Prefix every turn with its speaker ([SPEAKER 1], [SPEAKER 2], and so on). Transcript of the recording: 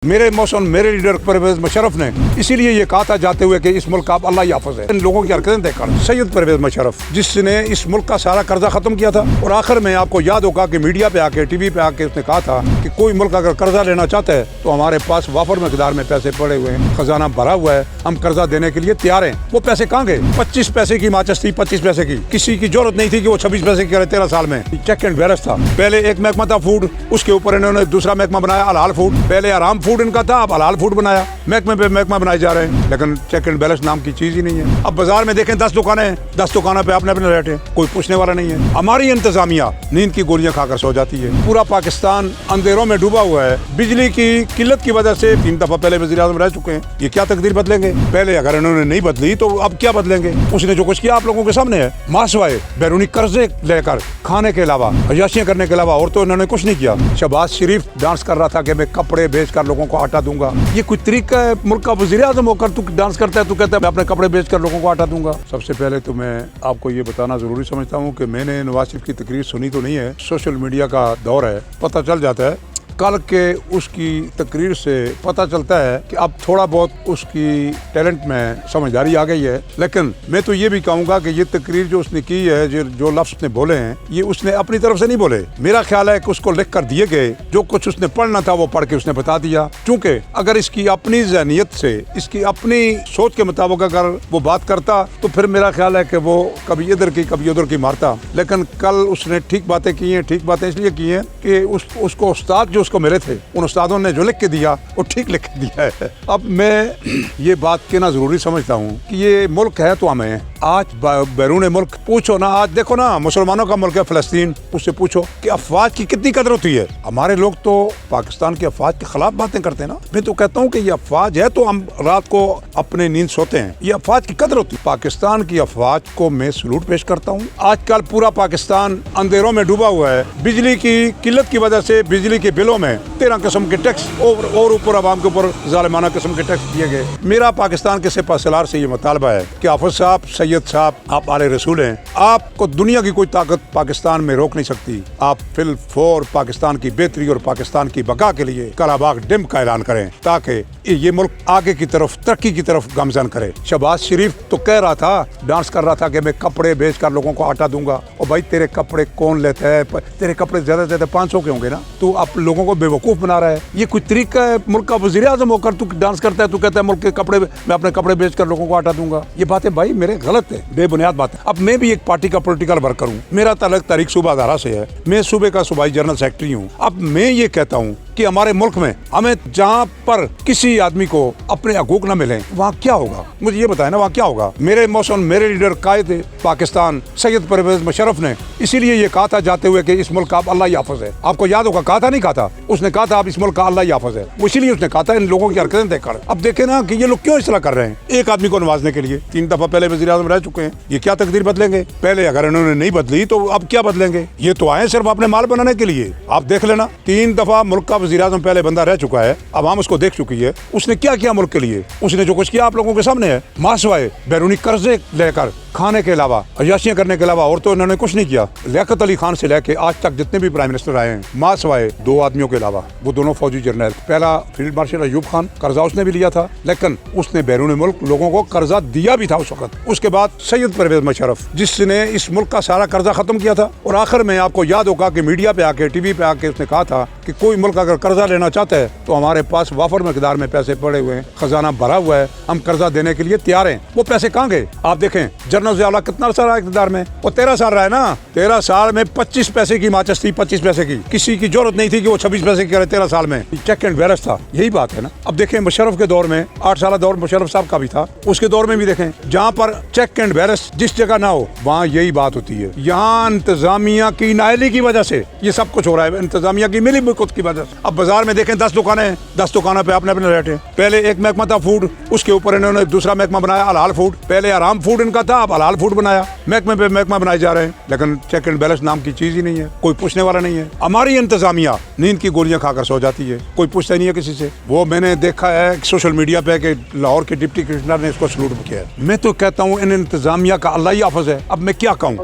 [SPEAKER 1] मेरे मौसम मेरे लीडर परवेज मुशर्रफ ने इसीलिए ये कहा था जाते हुए कि इस मुल्क का अल्लाह ही हाफ़िज़ है। इन लोगों की हरकतें देखकर सैयद परवेज मुशर्रफ जिसने इस मुल्क का सारा कर्जा खत्म किया था, और आखिर में आपको याद होगा कि मीडिया पे आके टीवी पे आके उसने कहा था कि कोई मुल्क अगर कर्जा लेना चाहता है तो हमारे पास वाफर मकदार में पैसे पड़े हुए हैं, खजाना भरा हुआ है, हम कर्जा देने के लिए तैयार हैं। वो पैसे कहाँ गए? 25 पैसे की माचिस थी, 25 पैसे की, किसी की जरूरत नहीं थी कि वो 26 पैसे की करे। 13 साल में चेक एंड बैलेंस था। पहले एक महकमा था फूड, उसके ऊपर इन्होंने दूसरा महकमा बनाया हलाल फूड। पहले आराम फूड इनका था, अब हलाल फूड बनाया। महकमे पे महकमा बनाए जा रहे हैं, लेकिन चेक एंड बैलेंस नाम की चीज ही नहीं है। अब बाजार में देखें 10 दुकानें हैं, 10 दुकानों पे अपने अपने बैठे, कोई पूछने वाला नहीं है। हमारी इंतजामिया नींद की गोलियां खाकर सो जाती है। पूरा पाकिस्तान अंधेरों में डूबा हुआ है। बिजली की किल्लत की वजह से 3 दफा पहले वज़ीर आज़म रह चुके हैं। ये क्या तकदीर बदलेंगे? पहले अगर इन्होंने नहीं बदली तो अब क्या बदलेंगे? उसने जो कुछ किया आप लोगों के सामने है। मासवाए बैरूनी कर्जे लेकर खाने के अलावा, अयाशियां करने के अलावा और तो इन्होंने कुछ नहीं किया। शहबाज शरीफ डांस कर रहा था कि मैं कपड़े बेचकर लोगों को आटा दूंगा। ये कोई तरीका है? मुल्क का वज़ीर आज़म होकर तू डांस करता है, तू कहता है मैं अपने कपड़े बेचकर लोगों को आटा दूंगा। सबसे पहले तो मैं आपको ये बताना जरूरी समझता हूँ कि मैंने नवाज शरीफ की तकरीर सुनी तो नहीं है। सोशल मीडिया का दौर है, पता चल जाता है। कल के उसकी तकरीर से पता चलता है कि अब थोड़ा बहुत उसकी टैलेंट में समझदारी आ गई है। लेकिन मैं तो ये भी कहूँगा कि ये तकरीर जो उसने की है, जो लफ्ज़ उसने बोले हैं, ये उसने अपनी तरफ से नहीं बोले। मेरा ख्याल है कि उसको लिख कर दिए गए, जो कुछ उसने पढ़ना था वो पढ़ के उसने बता दिया। क्योंकि अगर इसकी अपनी ज़हनियत से, इसकी अपनी सोच के मुताबिक अगर वो बात करता तो फिर मेरा ख्याल है कि वो कभी इधर की कभी उधर की मारता। लेकिन कल उसने ठीक बातें की हैं। ठीक बातें इसलिए की हैं कि उसको उस्ताद जो को मिले थे, उन उस्तादों ने जो लिख के दिया वो ठीक लिख के दिया है। अब मैं ये बात कहना जरूरी समझता हूँ कि ये मुल्क है तो हमें आज बैरून मुल्क पूछो ना। आज देखो ना, मुसलमानों का मुल्क है फ़लस्तीन, उससे पूछो कि अफवाज की कितनी कदर होती है। हमारे लोग तो पाकिस्तान के अफवाज के खिलाफ बातें करते हैं ना। मैं तो कहता हूँ कि ये अफवाज है तो हम रात को अपने नींद सोते हैं। ये अफवाज की कदर होती है। पाकिस्तान की अफवाज को मैं सलूट पेश करता हूँ। आजकल पूरा पाकिस्तान अंधेरों में डूबा हुआ है। बिजली की किल्लत की वजह से बिजली के बिलों में 13 किस्म के टैक्स और ऊपर आवाम के ऊपर जालिमाना किस्म के टैक्स दिए गए। मेरा पाकिस्तान के सिपहसालार से ये मुतालबा है कि हाफिज साहब, सैयद साहब, आप आले रसूल हैं। आपको दुनिया की कोई ताकत पाकिस्तान में रोक नहीं सकती। आप फिल फौर पाकिस्तान की बेहतरी और पाकिस्तान की बका के लिए कालाबाग डैम का ऐलान करें ताकि ये मुल्क आगे की तरफ, तरक्की की तरफ गामजन करे। शहबाज शरीफ तो कह रहा था, डांस कर रहा था कि मैं कपड़े बेचकर लोगों को आटा दूंगा। और भाई तेरे कपड़े कौन लेता है? तेरे कपड़े ज्यादा से ज्यादा 500 के होंगे ना। तू आप लोगों को बेवकूफ बना रहा है। ये कोई तरीका है? मुल्क का वज़ीर आज़म होकर तू डांस करता है, तू कहता है मुल्क के कपड़े, मैं अपने कपड़े बेचकर लोगों को आटा दूंगा। ये बातें भाई मेरे गलत है, बेबुनियाद बात है। अब मैं भी एक पार्टी का पॉलिटिकल वर्कर हूँ। मेरा ताल्लुक तहरीक सूबा हज़ारा से है। मैं सूबे का सूबाई जनरल सेक्रेटरी हूँ। अब मैं ये कहता हूँ कि हमारे मुल्क में हमें जहाँ पर किसी आदमी को अपने हकूक न मिले वहाँ क्या होगा? मुझे ये बताया ना, वहाँ क्या होगा? मेरे मौसम मेरे लीडर कायद पाकिस्तान सैयद परवेज मुशर्रफ ने इसीलिए ये कहा था जाते हुए कि इस मुल्क का अल्लाह ही हाफ़िज़ है। आपको याद होगा, कहा था नहीं कहा था? उसने कहा था अब इस मुल्क का अल्लाह ही हाफ़िज़ है। इसीलिए उसने कहा था इन लोगों की हरकतें देखकर। अब देखे ना कि ये लोग क्यों इस तरह कर रहे हैं एक आदमी को नवाजने के लिए। 3 दफा पहले वज़ीर आज़म रह चुके हैं। ये क्या तकदीर बदलेंगे? पहले अगर इन्होंने नहीं बदली तो अब क्या बदलेंगे? ये तो आए सिर्फ अपने माल बनाने के लिए। आप देख लेना, 3 दफा मुल्क का वज़ीर आज़म पहले बंदा रह चुका है, आवाम उसको देख चुकी है। उसने क्या किया मुल्क के लिए? उसने जो कुछ किया आप लोगों के सामने है। मासवाए बैरूनी कर्जे लेकर खाने के अलावा, अयाशियां करने के अलावा और तो इन्होंने कुछ नहीं किया। लियाकत अली खान से लेके आज तक जितने भी प्राइम मिनिस्टर आए हैं, मासवाए 2 आदमियों के अलावा, वो दोनों फौजी जर्नल। पहला फील्ड मार्शल अयूब खान, कर्जा उसने भी लिया था, लेकिन उसने बैरून मुल्क लोगों को कर्जा दिया भी था उस वक्त। उसके बाद सैयद परवेज मुशर्रफ जिसने इस मुल्क का सारा कर्जा खत्म किया था। और आखिर में आपको याद होगा कि मीडिया पे आके, टीवी पे आके उसने कहा था कि कोई मुल्क अगर कर्जा लेना चाहता है तो हमारे पास वाफर मकदार में पैसे पड़े हुए हैं, खजाना भरा हुआ है, हम कर्जा देने के लिए तैयार हैं। वो पैसे कहाँ गए? आप देखें, जनरल ज़िया कितना सारा इक़्तिदार में, वो 13 साल रहा है ना। 13 साल में 25 पैसे की माचिस थी, 25 पैसे की, किसी की जरूरत नहीं थी कि वो 26 पैसे की करे। 13 साल में चेक एंड बैलेंस था। यही बात है ना। अब देखें मुशर्रफ के दौर में, 8 साल दौर मुशर्रफ साहब का भी था, उसके दौर में भी देखें, जहाँ पर चेक एंड बैलेंस जिस जगह ना हो वहाँ यही बात होती है। यहाँ इंतजामिया की नाअहली की वजह से ये सब कुछ हो रहा है, इंतजामिया की मिली भगत की वजह से। अब बाजार में देखें 10 दुकानें हैं, 10 दुकानों पे अपने अपने बैठे। पहले एक महकमा था फूड, उसके ऊपर इन्होंने दूसरा महकमा बनाया हलाल फूड। पहले आराम फूड इनका था, अब हलाल फूड बनाया। महकमे पे महकमा बनाए जा रहे हैं, लेकिन चेक एंड बैलेंस नाम की चीज ही नहीं है। कोई पूछने वाला नहीं है। हमारी इंतजामिया नींद की गोलियां खाकर सो जाती है, कोई पूछता नहीं है किसी से। वो मैंने देखा है सोशल मीडिया पे कि लाहौर के डिप्टी कमिश्नर ने इसको सलूट किया है। मैं तो कहता हूँ इन इंतजामिया का अल्लाह ही हाफ़िज़ है। अब मैं क्या कहूँ?